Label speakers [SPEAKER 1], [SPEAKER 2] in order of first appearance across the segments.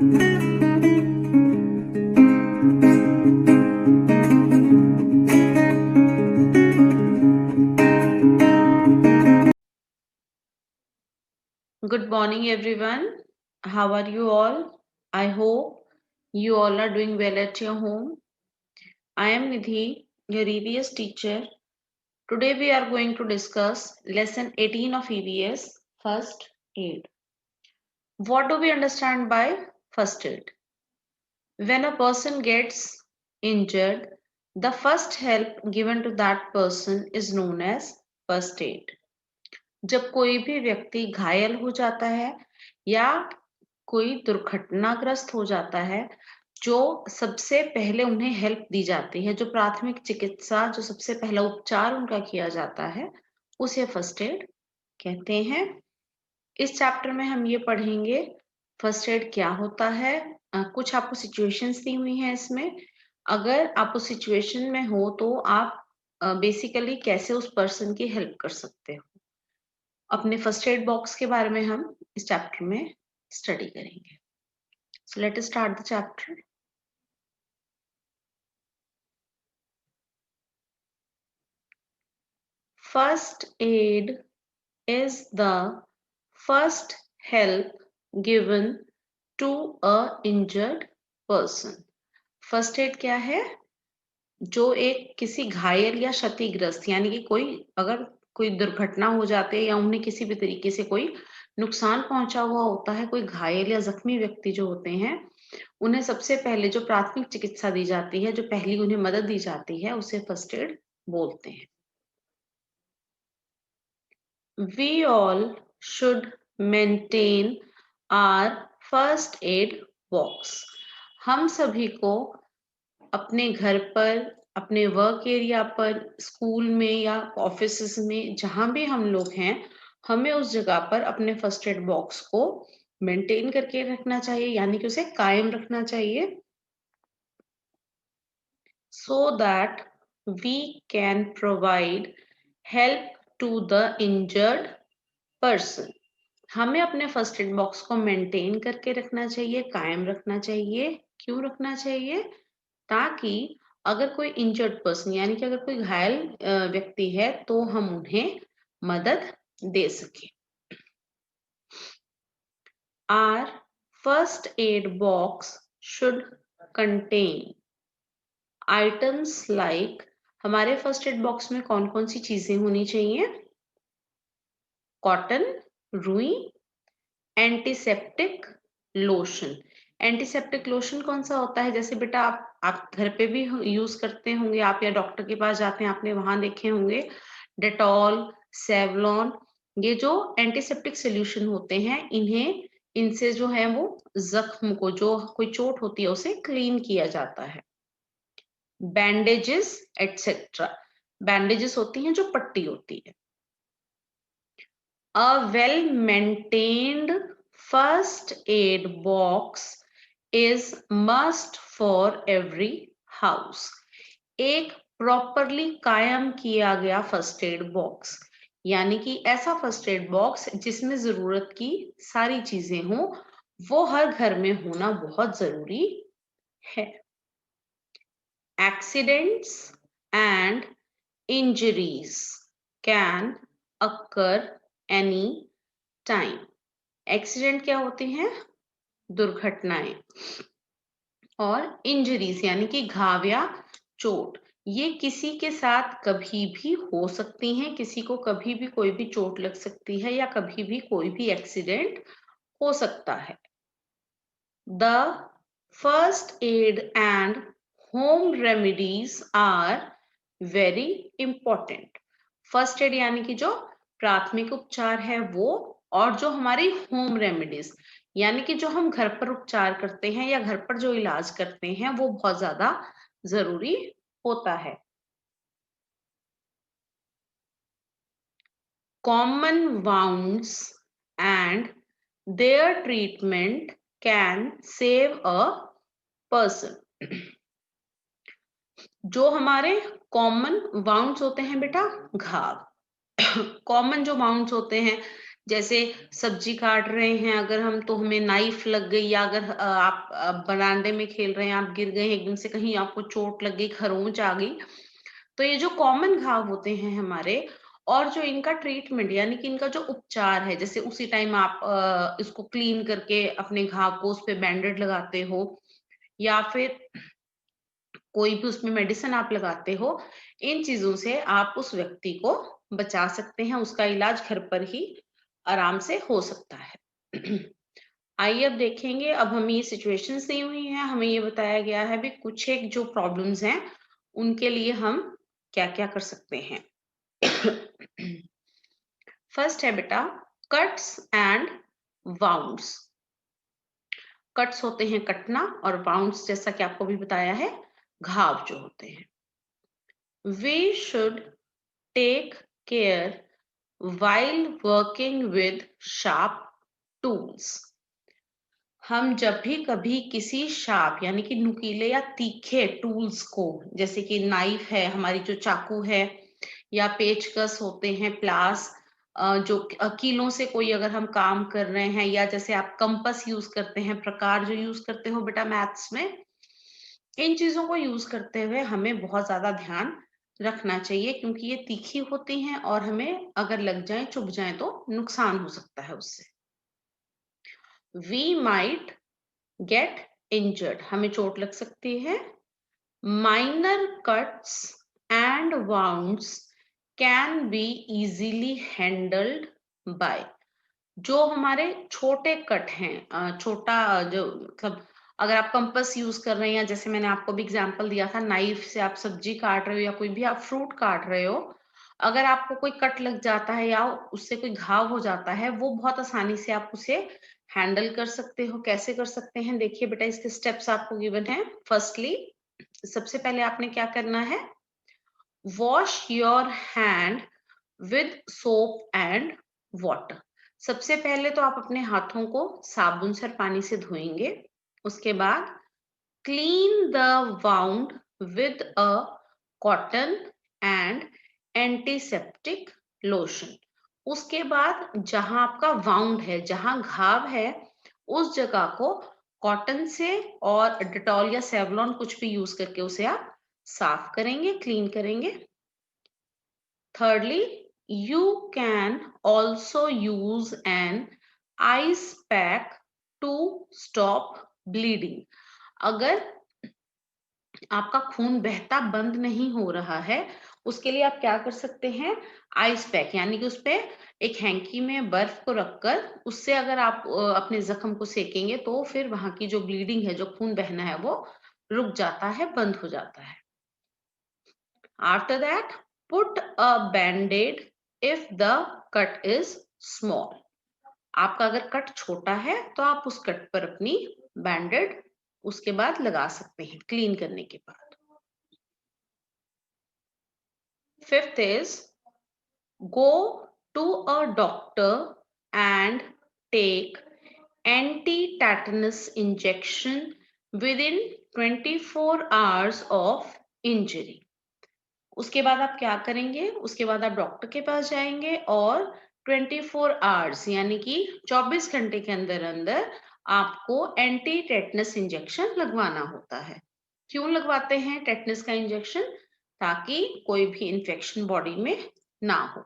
[SPEAKER 1] Good morning, everyone. How are you all? I hope you all are doing well at your home. I am Nidhi, your EVS teacher. Today we are going to discuss lesson 18 of EVS, First Aid. What do we understand by first aid? When a person gets injured, the first help given to that person is known as first aid. जब कोई भी व्यक्ति घायल हो जाता है या कोई दुर्घटनाग्रस्त हो जाता है, जो सबसे पहले उन्हें हेल्प दी जाती है, जो प्राथमिक चिकित्सा, जो सबसे पहला उपचार उनका किया जाता है, उसे फर्स्ट एड कहते हैं। इस चैप्टर में हम ये पढ़ेंगे फर्स्ट एड क्या होता है। कुछ आपको सिचुएशंस दी हुई हैं इसमें। अगर आप उस सिचुएशन में हो तो आप बेसिकली कैसे उस पर्सन की हेल्प कर सकते हो। अपने फर्स्ट एड बॉक्स के बारे में हम इस चैप्टर में स्टडी करेंगे। So let us start the chapter. First aid is the first help given to a injured person. First aid क्या है? जो एक किसी घायल या क्षतिग्रस्त, यानी कि कोई अगर कोई दुर्घटना हो जाती है या उन्हें किसी भी तरीके से कोई नुकसान पहुंचा हुआ होता है, कोई घायल या जख्मी व्यक्ति जो होते हैं, उन्हें सबसे पहले जो प्राथमिक चिकित्सा दी जाती है, जो पहली उन्हें मदद दी जाती है, उसे फर्स्ट एड बोलते हैं। We all should maintain our first aid box. हम सभी को अपने घर पर, अपने वर्क एरिया पर, स्कूल में या ऑफिस में, जहां भी हम लोग हैं, हमें उस जगह पर अपने फर्स्ट एड बॉक्स को मेंटेन करके रखना चाहिए, यानी कि उसे कायम रखना चाहिए, so that we can provide help to the injured person. हमें अपने फर्स्ट एड बॉक्स को मेंटेन करके रखना चाहिए, कायम रखना चाहिए। क्यों रखना चाहिए? ताकि अगर कोई इंजर्ड पर्सन, यानी कि अगर कोई घायल व्यक्ति है, तो हम उन्हें मदद दे सके। Our first aid box should contain items like, हमारे फर्स्ट एड बॉक्स में कौन कौन सी चीजें होनी चाहिए? कॉटन, रुई, एंटीसेप्टिक लोशन। एंटीसेप्टिक लोशन कौन सा होता है? जैसे बेटा आप घर पे भी यूज करते होंगे, आप या डॉक्टर के पास जाते हैं, आपने वहां देखे होंगे डेटॉल, सेवलॉन, ये जो एंटीसेप्टिक सोल्यूशन होते हैं, इनसे जो है वो जख्म को, जो कोई चोट होती है, उसे क्लीन किया जाता है। बैंडेजेस एटसेट्रा, बैंडेजेस होती हैं जो पट्टी होती है। A well-maintained first aid box is must for every house. एक प्रॉपरली कायम किया गया फर्स्ट एड बॉक्स, यानी कि ऐसा फर्स्ट एड बॉक्स जिसमें जरूरत की सारी चीजें हों, वो हर घर में होना बहुत जरूरी है। Accidents and injuries can occur any time. Accident क्या होते हैं? दुर्घटनाएं। और इंजरीज यानी कि घाव या चोट, ये किसी के साथ कभी भी हो सकती हैं। किसी को कभी भी कोई भी चोट लग सकती है या कभी भी कोई भी एक्सीडेंट हो सकता है। The first aid and home remedies are very important. First aid यानी कि जो प्राथमिक उपचार है वो, और जो हमारी होम रेमेडीज यानी कि जो हम घर पर उपचार करते हैं या घर पर जो इलाज करते हैं, वो बहुत ज्यादा जरूरी होता है। Common wounds and their treatment can save a person. जो हमारे कॉमन वाउंड्स होते हैं बेटा, घाव, कॉमन जो वाउंड्स होते हैं, जैसे सब्जी काट रहे हैं अगर हम, तो हमें नाइफ लग गई, या अगर आप बरामदे में खेल रहे हैं, आप गिर गए एकदम से, कहीं आपको चोट लग गई, खरोंच आ गई, तो ये जो कॉमन घाव होते हैं हमारे, और जो इनका ट्रीटमेंट यानी कि इनका जो उपचार है, जैसे उसी टाइम आप इसको क्लीन करके अपने घाव को उस पे बैंडेड लगाते हो, या फिर कोई भी उसमें मेडिसिन आप लगाते हो, इन चीजों से आप उस व्यक्ति को बचा सकते हैं, उसका इलाज घर पर ही आराम से हो सकता है। आइए अब देखेंगे, अब हमें ये सिचुएशंस दी हुई हैं, हमें ये बताया गया है भी कुछ एक जो प्रॉब्लम्स हैं उनके लिए हम क्या क्या कर सकते हैं। फर्स्ट है बेटा कट्स एंड वाउंड्स। कट्स होते हैं कटना, और वाउंड्स जैसा कि आपको भी बताया है घाव जो होते हैं। We should take care while working with sharp tools. हम जब भी कभी किसी शार्प यानी कि नुकीले या तीखे टूल्स को, जैसे कि नाइफ है, हमारी जो चाकू है, या पेचकस होते हैं, प्लास, जो कीलों से कोई अगर हम काम कर रहे हैं, या जैसे आप कंपस यूज करते हैं, प्रकार जो यूज करते हो बेटा मैथ्स में, इन चीजों को यूज करते हुए हमें बहुत ज्यादा ध्यान रखना चाहिए, क्योंकि ये तीखी होती हैं और हमें अगर लग जाए, चुभ जाए, तो नुकसान हो सकता है उससे। वी माइट गेट इंजर्ड, हमें चोट लग सकती है। Minor cuts and wounds can be easily handled by, जो हमारे छोटे कट हैं, छोटा जो मतलब अगर आप कंपास यूज कर रहे हैं, या जैसे मैंने आपको भी एग्जांपल दिया था, नाइफ से आप सब्जी काट रहे हो या कोई भी आप फ्रूट काट रहे हो, अगर आपको कोई कट लग जाता है या उससे कोई घाव हो जाता है, वो बहुत आसानी से आप उसे हैंडल कर सकते हो। कैसे कर सकते हैं, देखिए बेटा, इसके स्टेप्स आपको गिवन है। फर्स्टली, सबसे पहले आपने क्या करना है, wash your hand with soap and water. सबसे पहले तो आप अपने हाथों को साबुन से और पानी से धोएंगे। उसके बाद clean the wound with a cotton and antiseptic lotion. उसके बाद जहां आपका वाउंड है, जहां घाव है, उस जगह को कॉटन से और डिटॉल या सेवलॉन कुछ भी यूज करके उसे आप साफ करेंगे, क्लीन करेंगे। Thirdly, you can also use an ice pack to stop bleeding. अगर आपका खून बहता बंद नहीं हो रहा है, उसके लिए आप क्या कर सकते हैं, आइस पैक, यानी कि उस पे एक हैंकी में बर्फ को रखकर उससे अगर आप अपने जख्म को सेकेंगे, तो फिर वहां की जो ब्लीडिंग है, जो खून बहना है, वो रुक जाता है, बंद हो जाता है। After that, put a band-aid if the cut is small. आपका अगर कट छोटा है तो आप उस कट पर अपनी बैंडेड उसके बाद लगा सकते हैं, क्लीन करने के बाद। Fifth is go to a doctor and take anti-tetanus injection within 24 hours of injury. उसके बाद आप क्या करेंगे, उसके बाद आप डॉक्टर के पास जाएंगे और 24 आवर्स यानी कि 24 घंटे के अंदर अंदर आपको एंटी टेटनस इंजेक्शन लगवाना होता है। क्यों लगवाते हैं टेटनस का इंजेक्शन, ताकि कोई भी इंफेक्शन बॉडी में ना हो।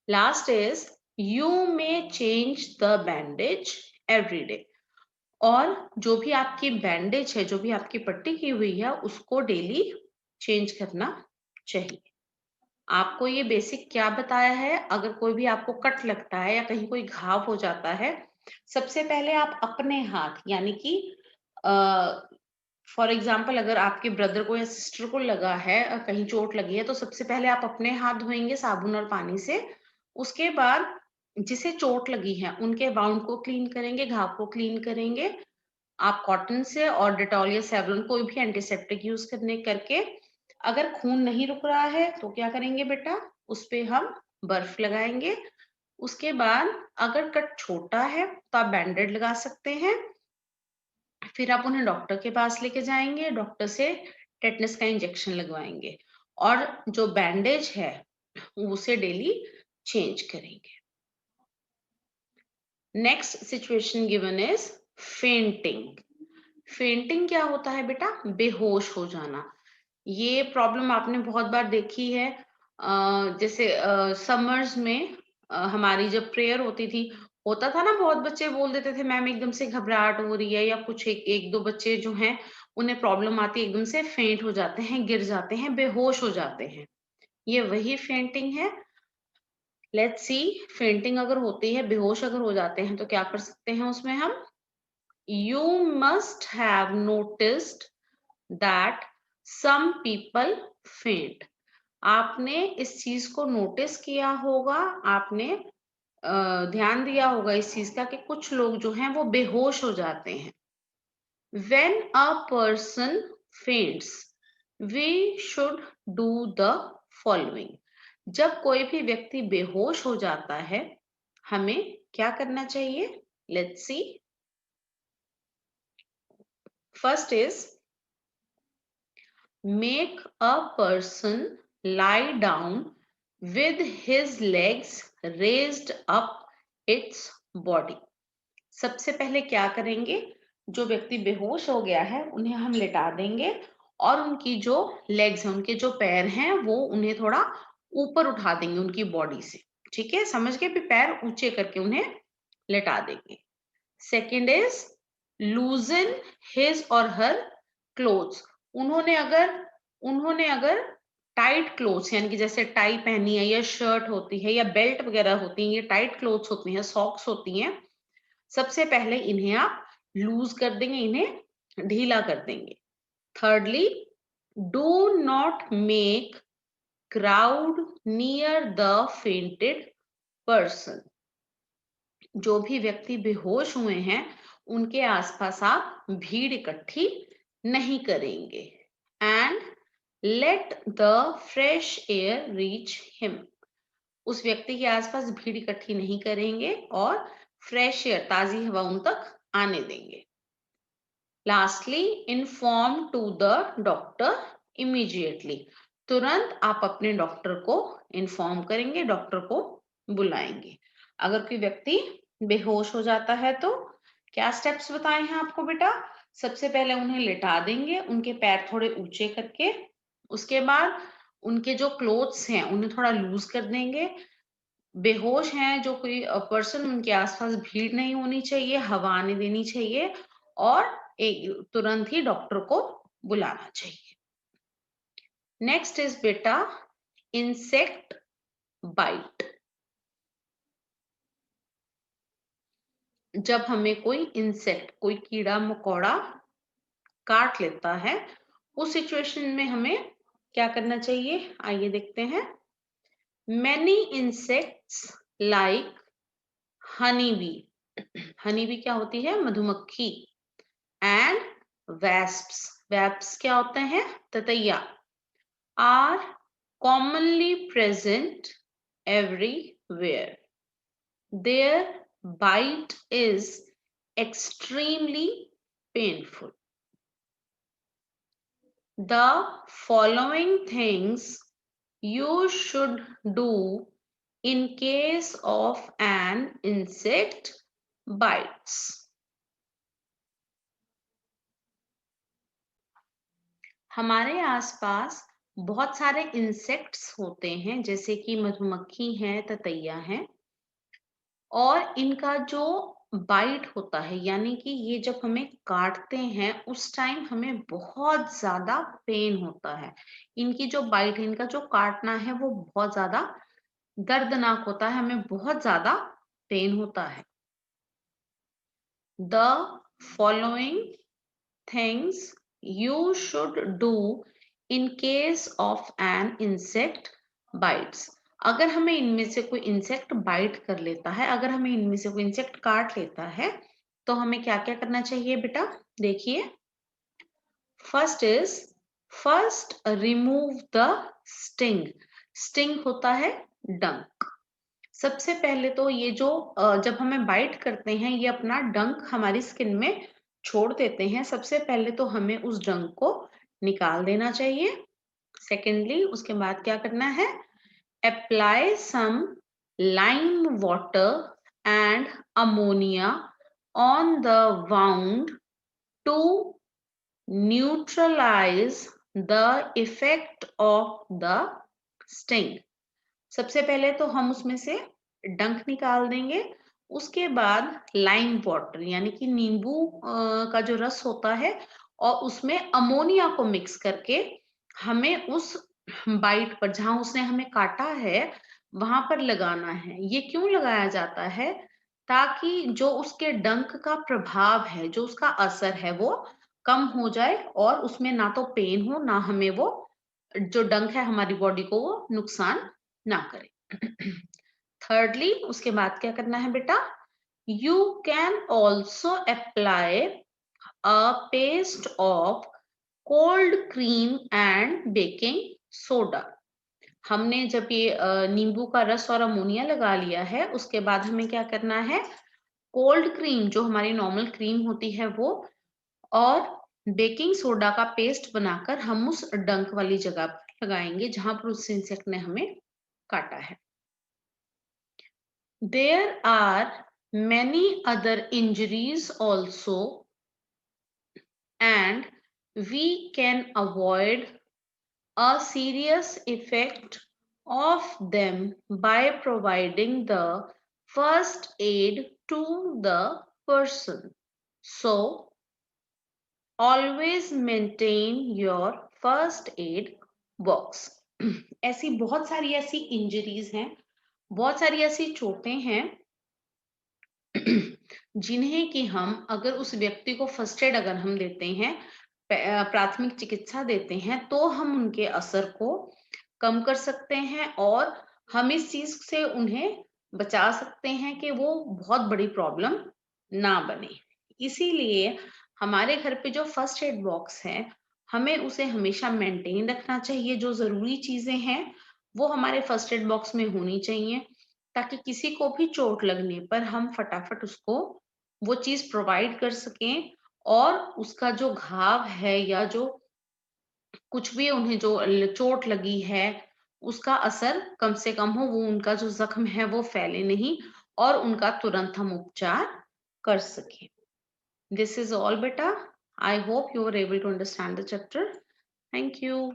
[SPEAKER 1] Last is you may change the bandage every day, और जो भी आपकी बैंडेज है, जो भी आपकी पट्टी की हुई है, उसको डेली चेंज करना चाहिए। आपको ये बेसिक क्या बताया है, अगर कोई भी आपको कट लगता है या कहीं कोई घाव हो जाता है, सबसे पहले आप अपने हाथ, यानी कि फॉर एग्जाम्पल अगर आपके ब्रदर को या सिस्टर को लगा है, कहीं चोट लगी है, तो सबसे पहले आप अपने हाथ धोएंगे साबुन और पानी से। उसके बाद जिसे चोट लगी है उनके बाउंड को क्लीन करेंगे, घाव को क्लीन करेंगे। आप कॉटन से और डिटॉल या सेवलॉन कोई भी एंटीसेप्टिक यूज करने करके, अगर खून नहीं रुक रहा है तो क्या करेंगे बेटा, उस पे हम बर्फ लगाएंगे। उसके बाद अगर कट छोटा है तो आप बैंडेड लगा सकते हैं। फिर आप उन्हें डॉक्टर के पास लेके जाएंगे, डॉक्टर से टेटनस का इंजेक्शन लगवाएंगे, और जो बैंडेज है उसे डेली चेंज करेंगे। Next situation given is fainting. Fainting क्या होता है बेटा? बेहोश हो जाना। ये प्रॉब्लम आपने बहुत बार देखी है। जैसे समर्स में हमारी जब प्रेयर होती थी, होता था ना, बहुत बच्चे बोल देते थे मैम एकदम से घबराहट हो रही है, या कुछ एक दो बच्चे जो हैं उन्हें प्रॉब्लम आती है, एकदम से फेंट हो जाते हैं, गिर जाते हैं, बेहोश हो जाते हैं। ये वही फेंटिंग है। लेट्स सी, फेंटिंग अगर होती है, बेहोश अगर हो जाते हैं, तो क्या कर सकते हैं उसमें हम? You must have noticed that some people faint. आपने इस चीज को नोटिस किया होगा, आपने ध्यान दिया होगा इस चीज का कि कुछ लोग जो हैं वो बेहोश हो जाते हैं। When a person faints, we should do the following. जब कोई भी व्यक्ति बेहोश हो जाता है, हमें क्या करना चाहिए? Let's see. First is, make a person lie down with his legs raised up its body. सबसे पहले क्या करेंगे? जो व्यक्ति बेहोश हो गया है उन्हें हम लिटा देंगे और उनकी जो लेग्स हैं, उनके जो पैर हैं, वो उन्हें थोड़ा ऊपर उठा देंगे उनकी बॉडी से। ठीक है, समझ गए? फिर पैर ऊंचे करके उन्हें लिटा देंगे। सेकेंड इज, लूजन हिज और हर क्लोथ्स। उन्होंने अगर टाइट क्लोथ्स, यानी कि जैसे टाई पहनी है, या शर्ट होती है, या बेल्ट वगैरह होती है, ये टाइट क्लोथ्स होती हैं, सॉक्स होती हैं, सबसे पहले इन्हें आप लूज कर देंगे, इन्हें ढीला कर देंगे। Thirdly, do not make crowd near the fainted person. जो भी व्यक्ति बेहोश हुए हैं उनके आसपास आप भीड़ इकट्ठी नहीं करेंगे। And let the fresh air reach him. उस व्यक्ति के आसपास भीड़ इकट्ठी नहीं करेंगे और फ्रेश एयर, ताजी हवा उन तक आने देंगे। Lastly, inform to the doctor immediately. तुरंत आप अपने डॉक्टर को इन्फॉर्म करेंगे, डॉक्टर को बुलाएंगे। अगर कोई व्यक्ति बेहोश हो जाता है तो क्या स्टेप्स बताए हैं आपको बेटा? सबसे पहले उन्हें लिटा देंगे, उनके पैर थोड़े ऊंचे करके। उसके बाद उनके जो क्लोथ्स हैं उन्हें थोड़ा लूज कर देंगे। बेहोश हैं जो कोई पर्सन, उनके आसपास भीड़ नहीं होनी चाहिए, हवा आने देनी चाहिए, और एक तुरंत ही डॉक्टर को बुलाना चाहिए। नेक्स्ट इज बेटा इंसेक्ट बाइट। जब हमें कोई इंसेक्ट, कोई कीड़ा मकोड़ा काट लेता है, उस सिचुएशन में हमें क्या करना चाहिए? आइए देखते हैं। Many insects like honey bee. Honey bee क्या होती है? मधुमक्खी। एंड वेस्प्स, वेस्प्स क्या होते हैं? ततैया। Are commonly present everywhere. Their bite is extremely painful. The following things you should do in case of an insect bites. हमारे आसपास बहुत सारे इंसेक्ट्स होते हैं, जैसे कि मधुमक्खी है, ततैया है, और इनका जो बाइट होता है, यानी कि ये जब हमें काटते हैं उस टाइम हमें बहुत ज्यादा पेन होता है। इनकी जो बाइट है, इनका जो काटना है, वो बहुत ज्यादा दर्दनाक होता है, हमें बहुत ज्यादा पेन होता है। The following things you should do in case of an insect bites. अगर हमें इनमें से कोई इंसेक्ट बाइट कर लेता है, अगर हमें इनमें से कोई इंसेक्ट काट लेता है, तो हमें क्या क्या करना चाहिए बेटा? देखिए, first remove the sting. Sting होता है डंक। सबसे पहले तो ये जो जब हमें बाइट करते हैं, ये अपना डंक हमारी स्किन में छोड़ देते हैं। सबसे पहले तो हमें उस डंक को निकाल देना चाहिए। सेकेंडली, उसके बाद क्या करना है? Apply some lime water and ammonia on the wound to neutralize the effect of the sting. सबसे पहले तो हम उसमें से डंक निकाल देंगे, उसके बाद लाइम वाटर यानी कि नींबू का जो रस होता है और उसमें अमोनिया को मिक्स करके हमें उस बाइट पर जहां उसने हमें काटा है वहां पर लगाना है। ये क्यों लगाया जाता है? ताकि जो उसके डंक का प्रभाव है, जो उसका असर है वो कम हो जाए और उसमें ना तो पेन हो ना हमें वो जो डंक है हमारी बॉडी को वो नुकसान ना करे। थर्डली उसके बाद क्या करना है बेटा? You can also apply a paste of cold cream and baking soda. हमने जब ये नींबू का रस और अमोनिया लगा लिया है उसके बाद हमें क्या करना है? कोल्ड क्रीम जो हमारी नॉर्मल क्रीम होती है वो और बेकिंग सोडा का पेस्ट बनाकर हम उस डंक वाली जगह पर लगाएंगे जहां पर उस इंसेक्ट ने हमें काटा है। There are many other injuries also, and we can avoid a serious effect of them by providing the first aid to the person. So, always maintain your first aid box. ऐसी बहुत सारी ऐसी injuries हैं, बहुत सारी ऐसी चोटें हैं जिन्हें कि हम अगर उस व्यक्ति को फर्स्ट एड अगर हम देते हैं, प्राथमिक चिकित्सा देते हैं, तो हम उनके असर को कम कर सकते हैं और हम इस चीज से उन्हें बचा सकते हैं कि वो बहुत बड़ी प्रॉब्लम ना बने। इसीलिए हमारे घर पे जो फर्स्ट एड बॉक्स है हमें उसे हमेशा मेंटेन रखना चाहिए। जो जरूरी चीजें हैं वो हमारे फर्स्ट एड बॉक्स में होनी चाहिए ताकि किसी को भी चोट लगने पर हम फटाफट उसको वो चीज प्रोवाइड कर सकें और उसका जो घाव है या जो कुछ भी उन्हें जो चोट लगी है उसका असर कम से कम हो, वो उनका जो जख्म है वो फैले नहीं और उनका तुरंत हम उपचार कर सकें। दिस इज ऑल बेटा। I hope you are able to understand the chapter. Thank you.